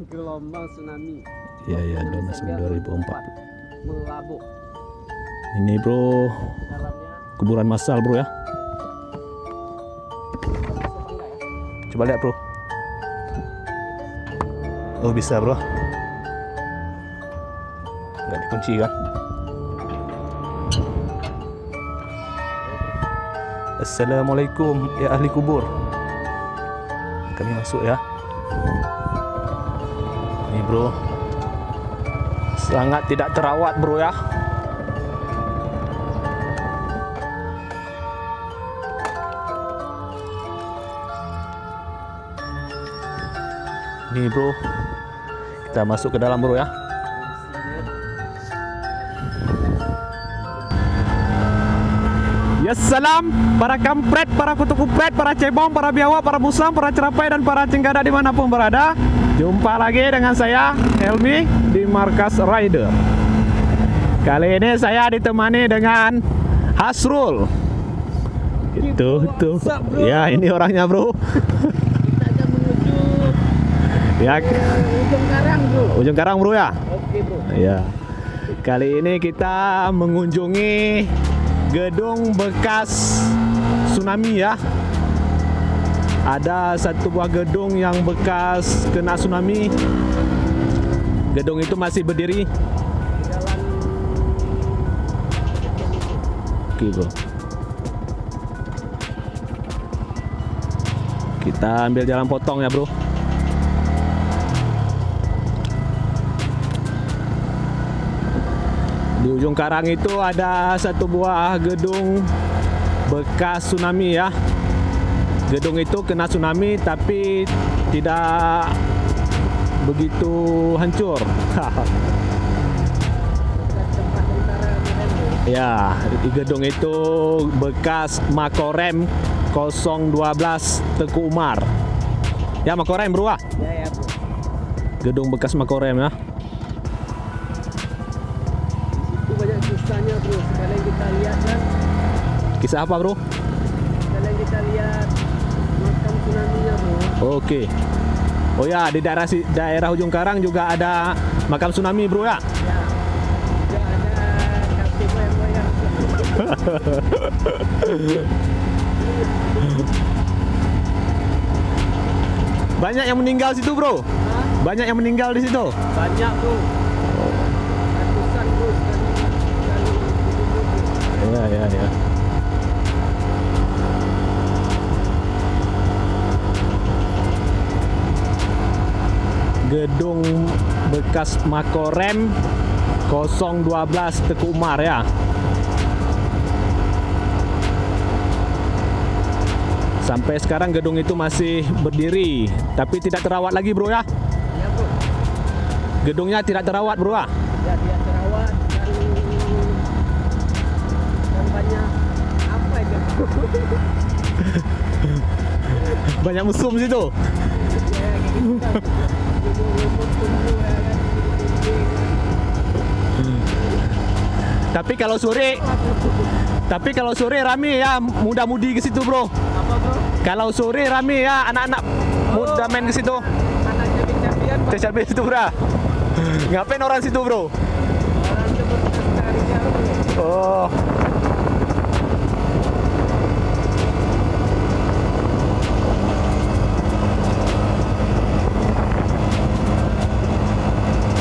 gelombang tsunami. Iya 2004. Melabuk. Ini bro, Dalamnya kuburan massal bro ya. Coba lihat bro. Oh bisa bro. Nggak dikunci kan? Assalamualaikum ya ahli kubur. Kami masuk ya. Ini bro, sangat tidak terawat bro ya. Ini bro, kita masuk ke dalam bro ya. Ya salam para kampret, para kutu kupret, para cebong, para biawak, para musang, para cerapai dan para cenggadak dimanapun berada. Jumpa lagi dengan saya Helmi di Markas Rider. Kali ini saya ditemani dengan Hasrul. Itu tuh. Ya ini orangnya bro. kita akan menuju Ya Ujung Karang bro. Ujung Karang bro ya. Oke bro. Ya. Kali ini kita mengunjungi gedung bekas tsunami ya. Ada satu buah gedung yang bekas kena tsunami. Gedung itu masih berdiri. Jalan Oke bro. Kita ambil jalan potong ya bro. Di ujung karang itu ada satu buah gedung bekas tsunami ya. Gedung itu kena tsunami tapi tidak begitu hancur. tempat tentara kemarin bro. Ya, di gedung itu bekas Makorem 012 Teguh Umar. Ya Makorem bro ah. Ya bro. Gedung bekas Makorem ya. Itu banyak kisahnya bro. Sekalian kita lihat kan. Kisah apa bro? Sekalian kita lihat makam tsunami-nya bro. Oke. Oh ya, di daerah Ujung Karang juga ada makam tsunami bro ya. Ya. Juga ada kafe moyang-moyang. Banyak yang meninggal situ bro. Hah? Banyak yang meninggal di situ. Banyak bro. Ratusan bro sekali. Ya. Gedung bekas Makorem 012 Teguh Umar ya. Sampai sekarang gedung itu masih berdiri, tapi tidak terawat lagi bro ya. Ya bro. Gedungnya tidak terawat bro ya. Ya dia terawat dan banyak apa ya bro. Banyak musuh di situ. Ya kayak gitu kan. Lumut-lumut tumbuh ya kan. Tapi kalau sore rame ya muda-mudi ke situ bro. Apa bro? Kalau sore rame ya anak-anak muda main ke situ. Anak cabai-cabian bro. Cabai situ bro. Ngapain orang situ bro? Orang sebut tarinya bro. Oh.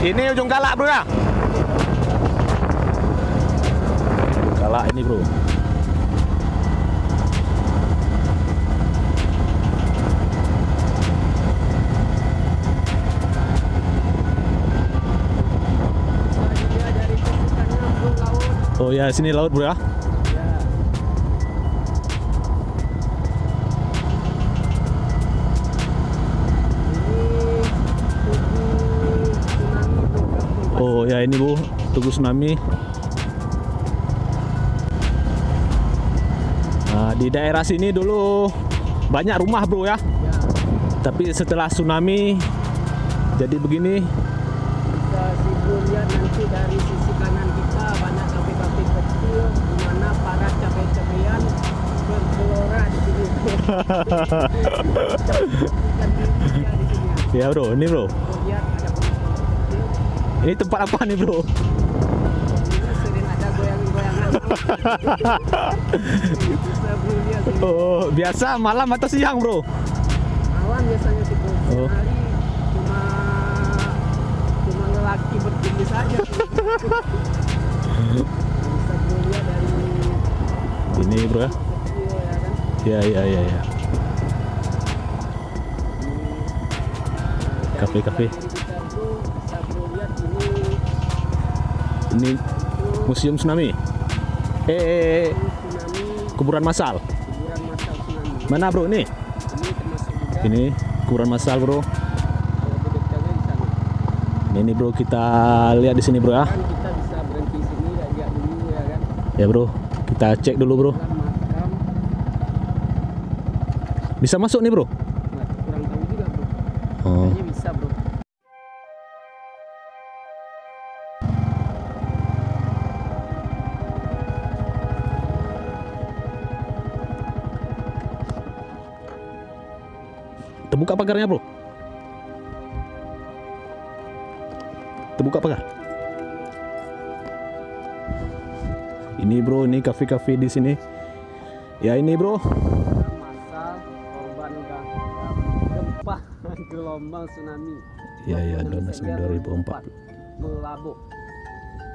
Ini ujung kalak bro ya. Ujung kalak ini bro. Dia dari sisi kanan bro laut. Oh ya sini laut bro ya. Ya. Oh ya ini bu, Tugu Tsunami. Nah, di daerah sini dulu banyak rumah bro ya. Ya. Tapi setelah tsunami jadi begini. Bisa simpul lihat nanti dari sisi kanan kita banyak kafe-kafe kecil di mana para cabai-cabian bergelora di sini. Ikan di sini. Ya bro, ini bro. Lihat ada pondok kecil. Ini tempat apa nih bro? Ini sering ada goyang-goyangan. Bisa bro lihat sini. Oh, biasa malam atau siang bro? Malam biasanya sih bro. Oh. Hari cuma lelaki bertindih saja. Bisa bro lihat dari Ini bro ya. kecil ya kan. Ya. Kafe-kafe. Kita bro bisa bro lihat Ini museum tsunami. tsunami, Kuburan massal. kuburan massal tsunami. Mana bro ini? Ini termasuk juga Ini kuburan massal bro. lebih detailnya di sana. Ini bro, kita lihat di sini bro ya. Kan kita bisa berhenti sini dan lihat dulu ya kan. Ya bro, kita cek dulu bro. Kan makam, Bisa masuk nih bro? kurang tahu juga bro. Oh. Kayaknya bisa bro. Terbuka pagarnya bro. Terbuka pagar. Ini bro, ini kafe-kafe di sini. Ya ini bro. Massal korban gempa gelombang tsunami. Ya 26 Desember 2004. Melabuh.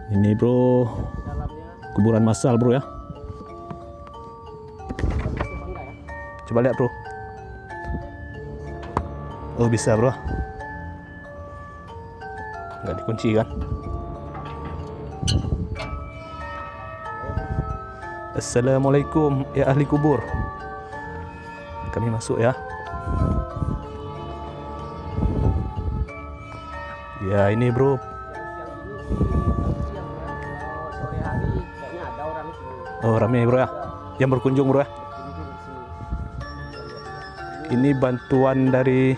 Ini bro, Dalamnya kuburan massal bro ya. masuk bangga ya. Coba lihat bro. Oh bisa bro. Nggak dikunci kan? Assalamualaikum ya ahli kubur. Kami masuk ya. Ya ini bro. Siang ya. Kalau sore hari kayaknya ada orang sini. Oh ramai bro ya. Yang berkunjung bro ya. Berkunjung di sini. Ini bantuan dari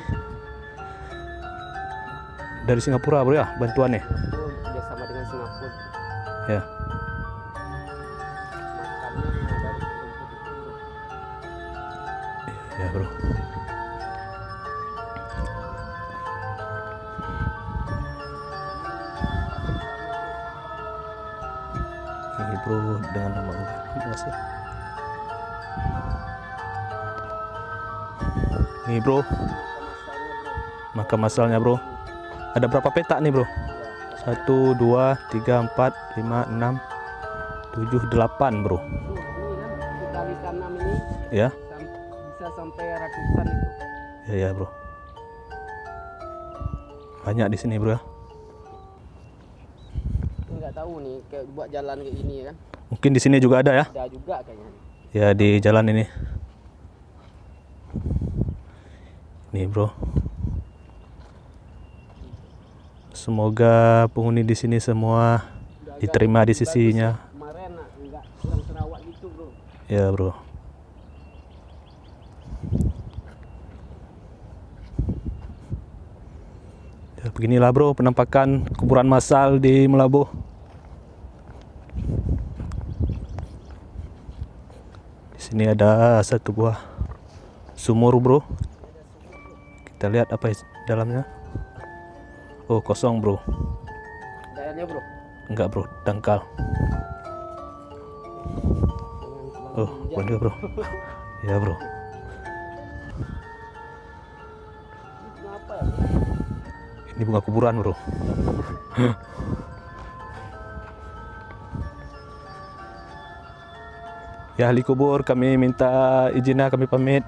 Singapura bro ya, bantuannya. Itu kerjasama dengan Singapura. Ya. Makamnya ada di rumput itu. Ya bro. Ini bro dengan nama Allah. Terima kasih. Ini bro, makam massalnya bro. Ada berapa petak nih bro? 1, 2, 3, 4, 5, 6, 7, 8 bro. Ini kan dikalikan 6 ini Ya, bisa sampai ratusan itu. ya bro. Banyak di sini bro ya. Nggak tahu nih kayak buat jalan kayak gini ya kan. Mungkin di sini juga ada ya. Ada juga kayaknya. Ya di jalan ini. Nih bro. Semoga penghuni di sini semua Udah diterima di agak sisinya. bagus. Kemarin nggak kurang terawat gitu bro. Ya bro. Ya, beginilah bro penampakan kuburan massal di Melabuh. Di sini ada satu buah sumur bro. Kita lihat apa dalamnya. Oh kosong bro. Dayanya bro. Enggak bro, dangkal. Oh boleh bro. Ya bro. Kenapa ya? Ini bunga kuburan bro. Ya ahli kubur, kami minta izinnya, kami pamit.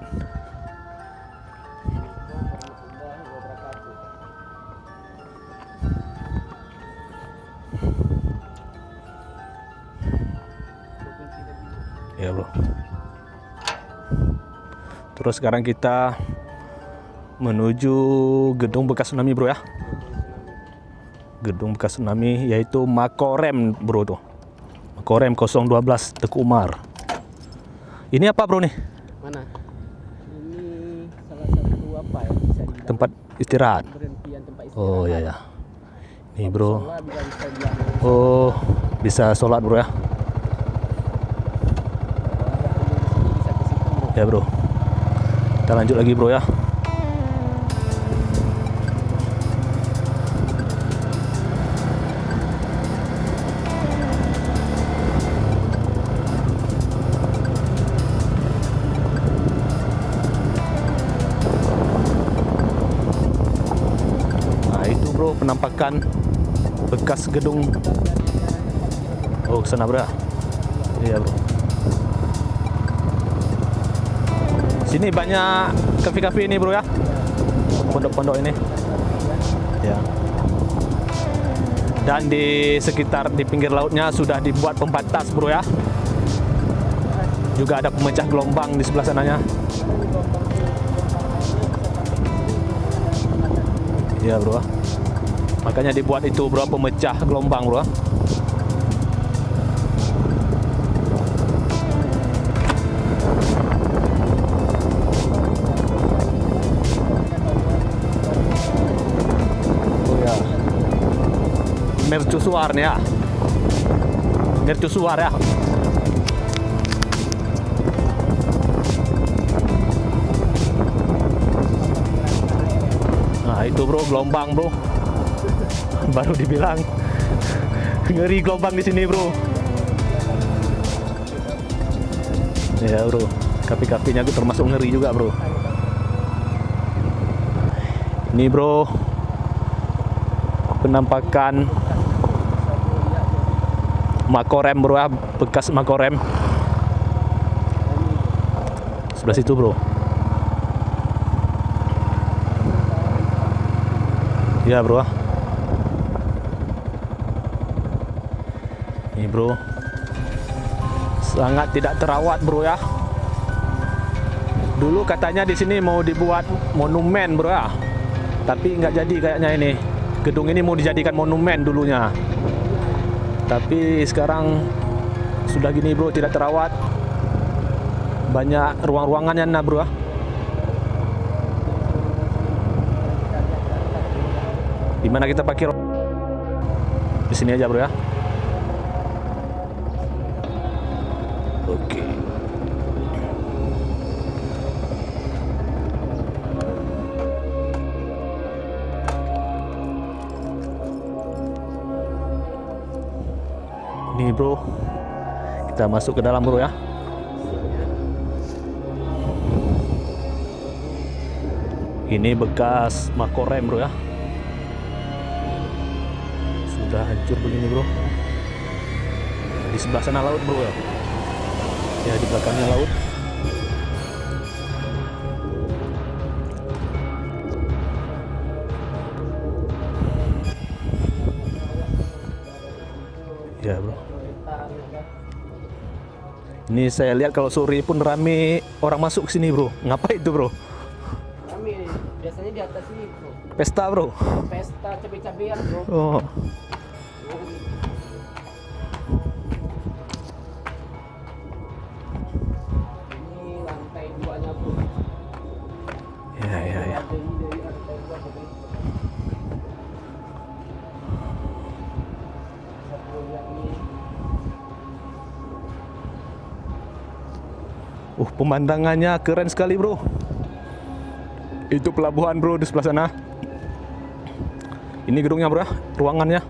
Ya bro. Terus sekarang kita menuju gedung bekas tsunami bro ya. Gedung bekas tsunami yaitu Makorem bro tuh. Makorem 012 Teguh Umar. Ini apa bro nih? Mana? Ini salah satu apa ya bisa dibilang Tempat istirahat. berhentian tempat istirahat. Oh ya ya. Ini bro. Sholat juga bisa dibilang. Oh bisa sholat bro ya. Bisa ke situ bro. Ya bro. Kita lanjut lagi bro ya. bro, penampakan bekas gedung. Oh, sana bro. Iya bro. Sini banyak kafe-kafe ini bro ya. Pondok-pondok ini. Ya. Dan di sekitar di pinggir lautnya sudah dibuat pembatas bro ya. Juga ada pemecah gelombang di sebelah sananya. Ya bro. Makanya dibuat itu bro, pemecah gelombang bro. Mercusuar nih ya. Mercusuar ya. Nah, itu bro, gelombang bro. Baru dibilang ngeri gelombang di sini bro. Ya bro, kapi-kapinya itu termasuk ngeri juga bro. Ini bro, penampakan Makorem bro ya, bekas Makorem. Sebelah situ bro. Ya bro. Ini bro, sangat tidak terawat bro ya. Dulu katanya di sini mau dibuat monumen bro ya, tapi nggak jadi kayaknya ini. Gedung ini mau dijadikan monumen dulunya, tapi sekarang sudah gini bro, tidak terawat. Banyak ruang-ruangannya nah bro. Dimana kita parkir? Di sini aja bro ya. Oke. Ini bro, kita masuk ke dalam bro ya. Ini bekas Makorem bro ya. Sudah hancur begini bro. Di sebelah sana laut bro ya. Ya, di belakangnya laut. Ya bro. Ini saya lihat kalau sore pun rame orang masuk ke sini bro. Ngapain itu bro? Rame, biasanya di atas ini bro. Pesta bro. Pesta cabai-cabean bro. Oh. Ini lantai 2-nya bro. Ya ya ya. Pemandangannya keren sekali bro. Itu pelabuhan bro di sebelah sana. Ini gedungnya bro, ruangannya.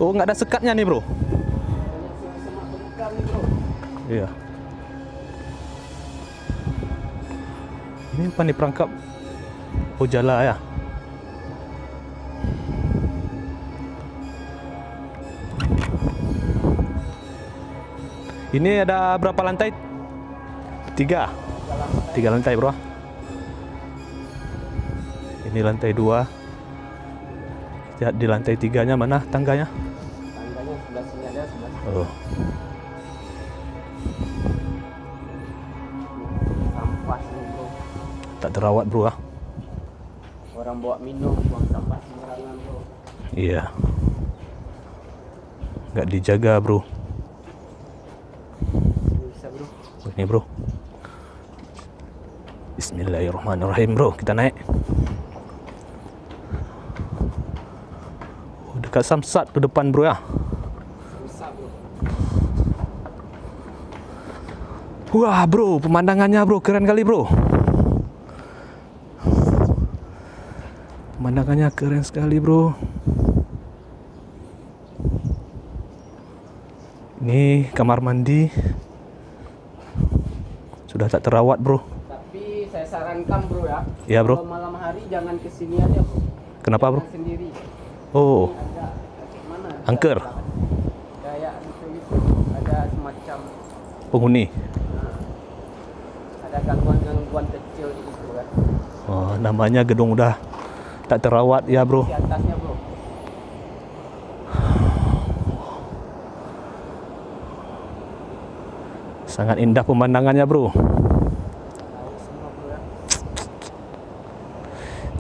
Oh, nggak ada sekatnya nih bro. Iya. Ini apa nih, perangkap Ojala ya. Ini ada berapa lantai? 3 lantai bro. Ini lantai 2. Di lantai 3-nya mana tangganya? Tangganya sebelah sini ada, sebelah sini. Oh. Sampah sini bro. Tak terawat bro ah. Orang bawa minum, buang sampah sembarangan bro. Iya. Nggak dijaga bro. Bisa bro. Ini bro. Bismillahirrahmanirrahim bro, kita naik. Oh, dekat Samsat ke depan bro ya. Bisa bro. Wah bro, pemandangannya bro, keren kali bro. Pemandangannya keren sekali bro. Ini kamar mandi. Sudah tak terawat bro. Tapi saya sarankan sarankan bro ya. Iya, bro. Kalau malam hari jangan kesini aja bro. Kenapa, bro? Jangan sendiri. Oh, Ada mana? angker. Kayak gitu. Ada semacam Penghuni. ada gangguan kecil gitu kan. Oh, namanya gedung udah tak terawat ya, bro. Di atasnya bro. Sangat indah pemandangannya, bro. Tahu semua bro ya.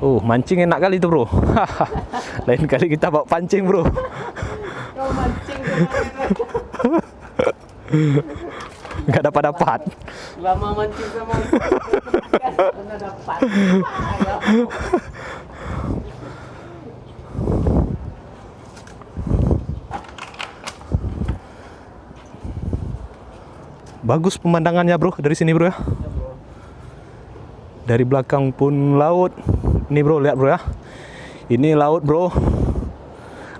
Oh, mancing enak kali itu, bro. Lain kali kita bawa pancing, bro. Kau mancing kemarin. Nggak dapat-dapat. Lama mancing sama pernah dapat. Ya, Bagus pemandangannya, bro, dari sini, bro ya. bro. Dari belakang pun laut. Ini, bro, lihat, bro ya. Ini laut, bro.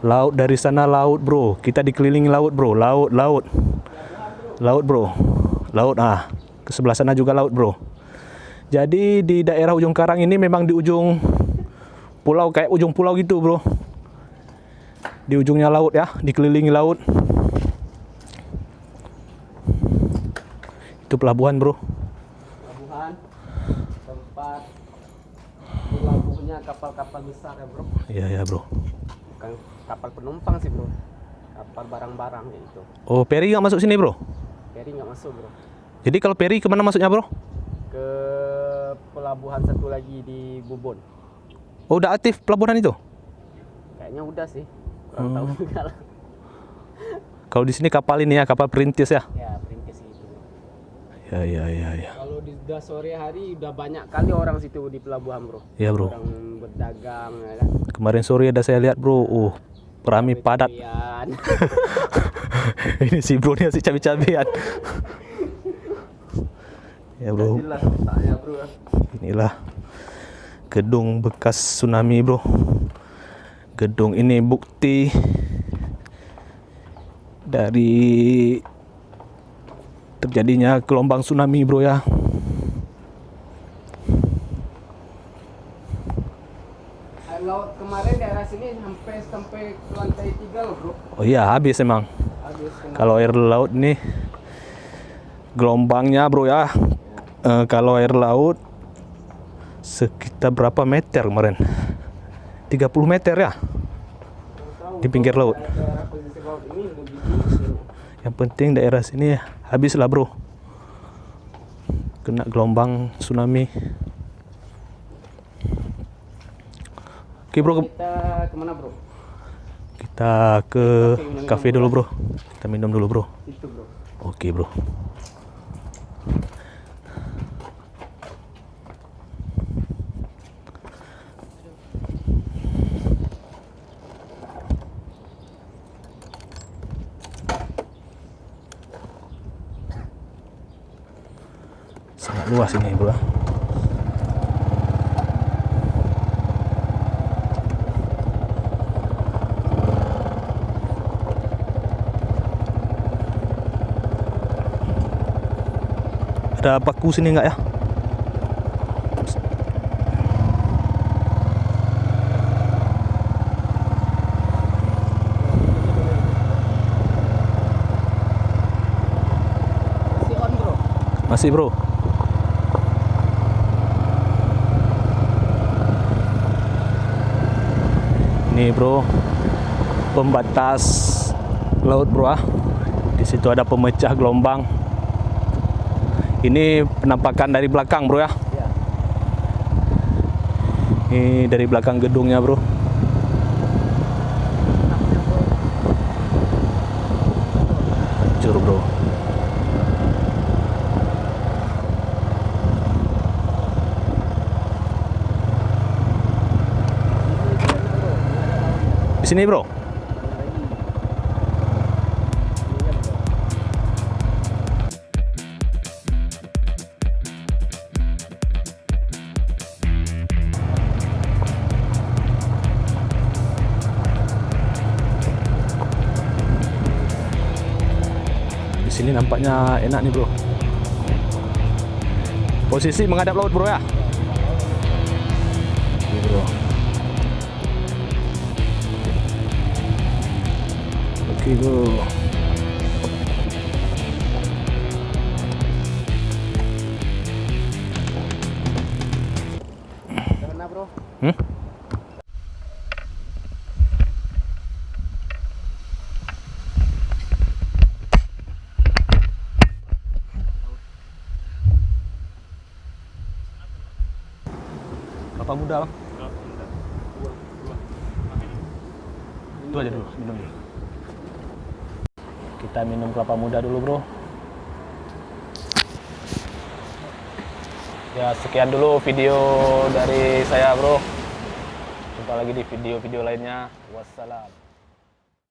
Laut, dari sana laut, bro. Kita dikelilingi laut, bro. Laut, laut. Laut, bro. Laut, ke sebelah sana juga laut, bro. Jadi di daerah ujung karang ini memang di ujung pulau, kayak ujung pulau gitu, bro. Di ujungnya laut ya, dikelilingi laut. Itu pelabuhan, bro. Pelabuhan tempat pelabuhannya kapal-kapal besar ya bro. Iya, bro. Bukan kapal penumpang sih bro, kapal barang-barang gitu. Oh, peri nggak masuk sini, bro? Peri nggak masuk bro. Jadi kalau peri kemana masuknya, bro? Ke pelabuhan satu lagi di Bubon. Oh, udah aktif pelabuhan itu? Kayaknya udah sih, kurang tahu juga lah. Kalau di sini kapal ini ya, kapal perintis ya? Ya perintis gitu. Ya. Kalau di udah sore hari udah banyak kali orang situ di pelabuhan bro. Iya, bro. Orang berdagang ya kan. Kemarin sore ada saya lihat, bro. Rame padat. Cabai-cabian. Ini si bro nih si cabai-cabian. Ya, bro. Jelas letaknya bro. Inilah gedung bekas tsunami, bro. Gedung ini bukti dari terjadinya gelombang tsunami, bro ya. Laut kemarin daerah sini sampai ke lantai 3 loh bro. Oh iya, habis emang. Habis kena. Kalau air laut nih gelombangnya, bro ya. Kalau air laut sekitar berapa meter kemarin? 30 meter ya di pinggir laut. Daerah pesisir laut ini lebih tinggi. Yang penting daerah sini habis lah, bro. Kena gelombang tsunami. Oke, bro. Kita kemana bro? Kita ke kafe dulu, bro. Kita minum dulu, bro. Itu bro. Oke, bro. Sangat luas ini, bro. Ada paku sini enggak ya? Masih on bro. Masih, bro. Ini, bro, pembatas laut, bro. Di situ ada pemecah gelombang. Ini penampakan dari belakang, bro ya. Ya. Ini dari belakang gedungnya, bro. Hancur, bro. Di sini, bro. Di sini nampaknya enak nih, bro. Posisi menghadap laut, bro ya. kopi bro. Mana bro? Kelapa muda bang. Itu aja dulu, minum dulu. Kita minum kelapa muda dulu bro. Ya sekian dulu video dari saya bro. Jumpa lagi di video-video lainnya. Wassalam.